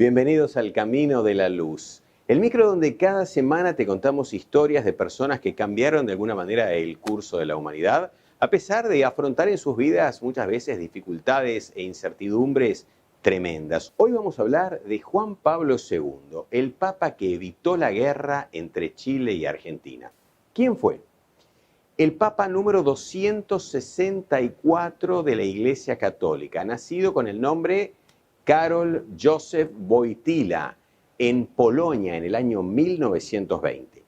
Bienvenidos al Camino de la Luz, el micro donde cada semana te contamos historias de personas que cambiaron de alguna manera el curso de la humanidad, a pesar de afrontar en sus vidas muchas veces dificultades e incertidumbres tremendas. Hoy vamos a hablar de Juan Pablo II, el Papa que evitó la guerra entre Chile y Argentina. ¿Quién fue? El Papa número 264 de la Iglesia Católica, nacido con el nombre Karol Józef Wojtyła en Polonia en el año 1920.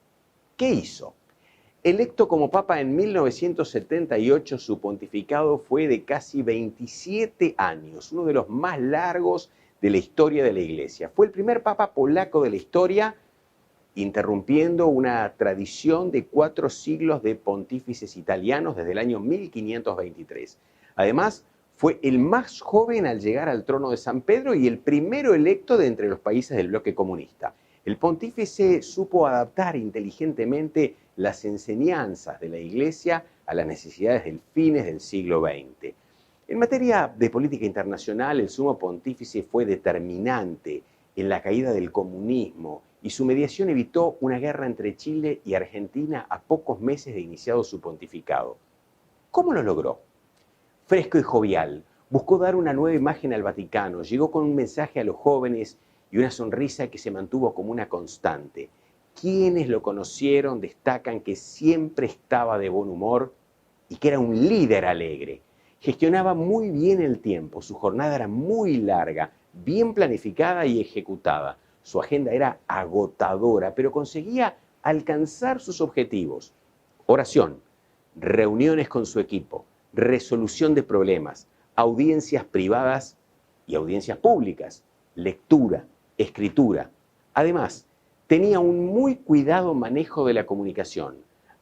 ¿Qué hizo? Electo como Papa en 1978, su pontificado fue de casi 27 años, uno de los más largos de la historia de la Iglesia. Fue el primer Papa polaco de la historia, interrumpiendo una tradición de 4 siglos de pontífices italianos desde el año 1523. Además, fue el más joven al llegar al trono de San Pedro y el primero electo de entre los países del bloque comunista. El pontífice supo adaptar inteligentemente las enseñanzas de la Iglesia a las necesidades del fines del siglo XX. En materia de política internacional, el sumo pontífice fue determinante en la caída del comunismo y su mediación evitó una guerra entre Chile y Argentina a pocos meses de iniciado su pontificado. ¿Cómo lo logró? Fresco y jovial, buscó dar una nueva imagen al Vaticano, llegó con un mensaje a los jóvenes y una sonrisa que se mantuvo como una constante. Quienes lo conocieron destacan que siempre estaba de buen humor y que era un líder alegre. Gestionaba muy bien el tiempo, su jornada era muy larga, bien planificada y ejecutada. Su agenda era agotadora, pero conseguía alcanzar sus objetivos. Oración, reuniones con su equipo, resolución de problemas, audiencias privadas y audiencias públicas, lectura, escritura. Además, tenía un muy cuidado manejo de la comunicación.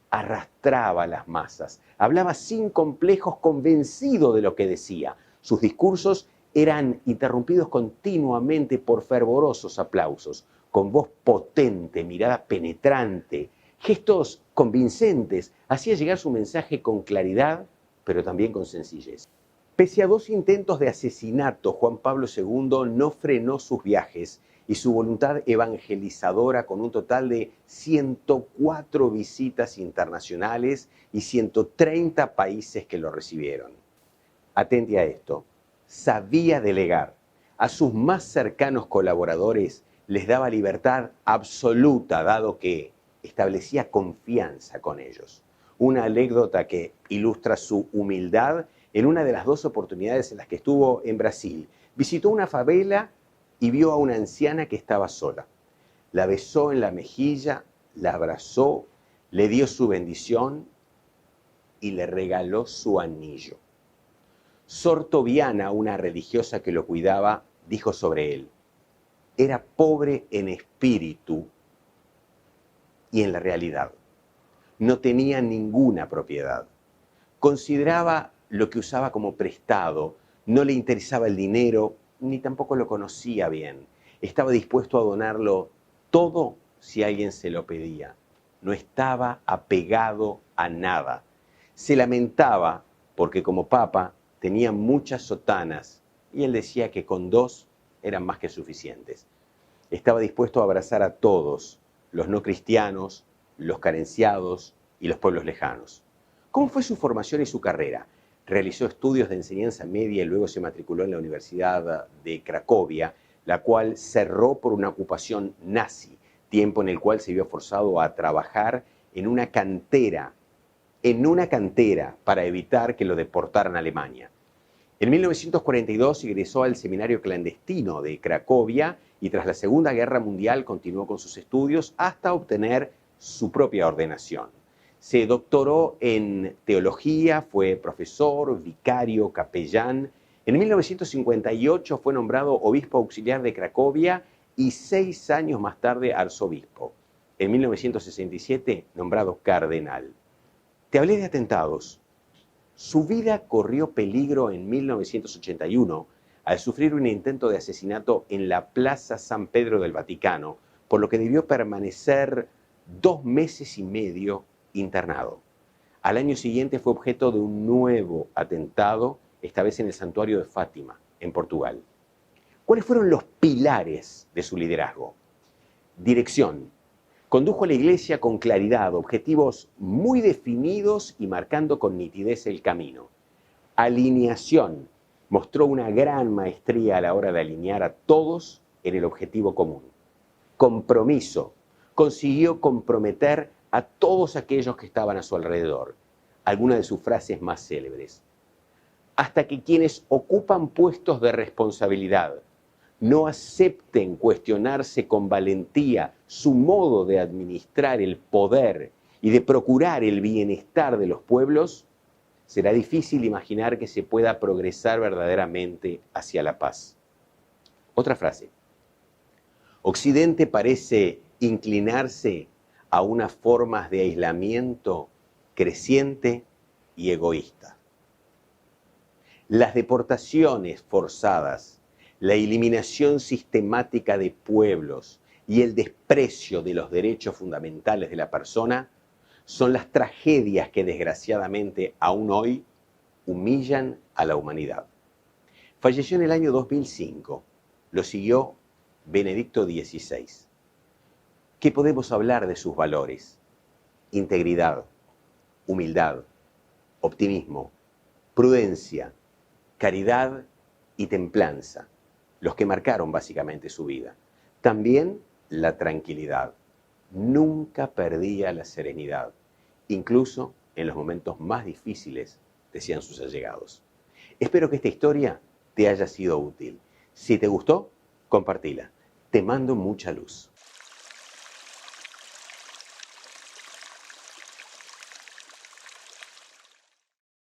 Arrastraba a las masas, hablaba sin complejos, convencido de lo que decía. Sus discursos eran interrumpidos continuamente por fervorosos aplausos, con voz potente, mirada penetrante, gestos convincentes. Hacía llegar su mensaje con claridad, pero también con sencillez. Pese a 2 intentos de asesinato, Juan Pablo II no frenó sus viajes y su voluntad evangelizadora, con un total de 104 visitas internacionales y 130 países que lo recibieron. Atente a esto, sabía delegar. A sus más cercanos colaboradores les daba libertad absoluta, dado que establecía confianza con ellos. Una anécdota que ilustra su humildad en una de las 2 oportunidades en las que estuvo en Brasil. Visitó una favela y vio a una anciana que estaba sola. La besó en la mejilla, la abrazó, le dio su bendición y le regaló su anillo. Sor Tobiana, una religiosa que lo cuidaba, dijo sobre él: era pobre en espíritu y en la realidad. No tenía ninguna propiedad. Consideraba lo que usaba como prestado, no le interesaba el dinero, ni tampoco lo conocía bien. Estaba dispuesto a donarlo todo si alguien se lo pedía. No estaba apegado a nada. Se lamentaba porque como papa tenía muchas sotanas y él decía que con 2 eran más que suficientes. Estaba dispuesto a abrazar a todos, los no cristianos, los carenciados y los pueblos lejanos. ¿Cómo fue su formación y su carrera? Realizó estudios de enseñanza media y luego se matriculó en la Universidad de Cracovia, la cual cerró por una ocupación nazi, tiempo en el cual se vio forzado a trabajar en una cantera para evitar que lo deportaran a Alemania. En 1942 ingresó al seminario clandestino de Cracovia y tras la Segunda Guerra Mundial continuó con sus estudios hasta obtener su propia ordenación. Se doctoró en teología, fue profesor, vicario, capellán. En 1958 fue nombrado obispo auxiliar de Cracovia y 6 años más tarde arzobispo. En 1967 nombrado cardenal. Te hablé de atentados. Su vida corrió peligro en 1981 al sufrir un intento de asesinato en la Plaza San Pedro del Vaticano, por lo que debió permanecer 2 meses y medio internado. Al año siguiente fue objeto de un nuevo atentado, esta vez en el santuario de Fátima, en Portugal. ¿Cuáles fueron los pilares de su liderazgo? Dirección. Condujo a la iglesia con claridad, objetivos muy definidos y marcando con nitidez el camino. Alineación. Mostró una gran maestría a la hora de alinear a todos en el objetivo común. Compromiso. Consiguió comprometer a todos aquellos que estaban a su alrededor. Algunas de sus frases más célebres. Hasta que quienes ocupan puestos de responsabilidad no acepten cuestionarse con valentía su modo de administrar el poder y de procurar el bienestar de los pueblos, será difícil imaginar que se pueda progresar verdaderamente hacia la paz. Otra frase. Occidente parece inclinarse a unas formas de aislamiento creciente y egoísta. Las deportaciones forzadas, la eliminación sistemática de pueblos y el desprecio de los derechos fundamentales de la persona son las tragedias que desgraciadamente aún hoy humillan a la humanidad. Falleció en el año 2005, lo siguió Benedicto XVI. ¿Qué podemos hablar de sus valores? Integridad, humildad, optimismo, prudencia, caridad y templanza, los que marcaron básicamente su vida. También la tranquilidad. Nunca perdía la serenidad, incluso en los momentos más difíciles, decían sus allegados. Espero que esta historia te haya sido útil. Si te gustó, compartila. Te mando mucha luz.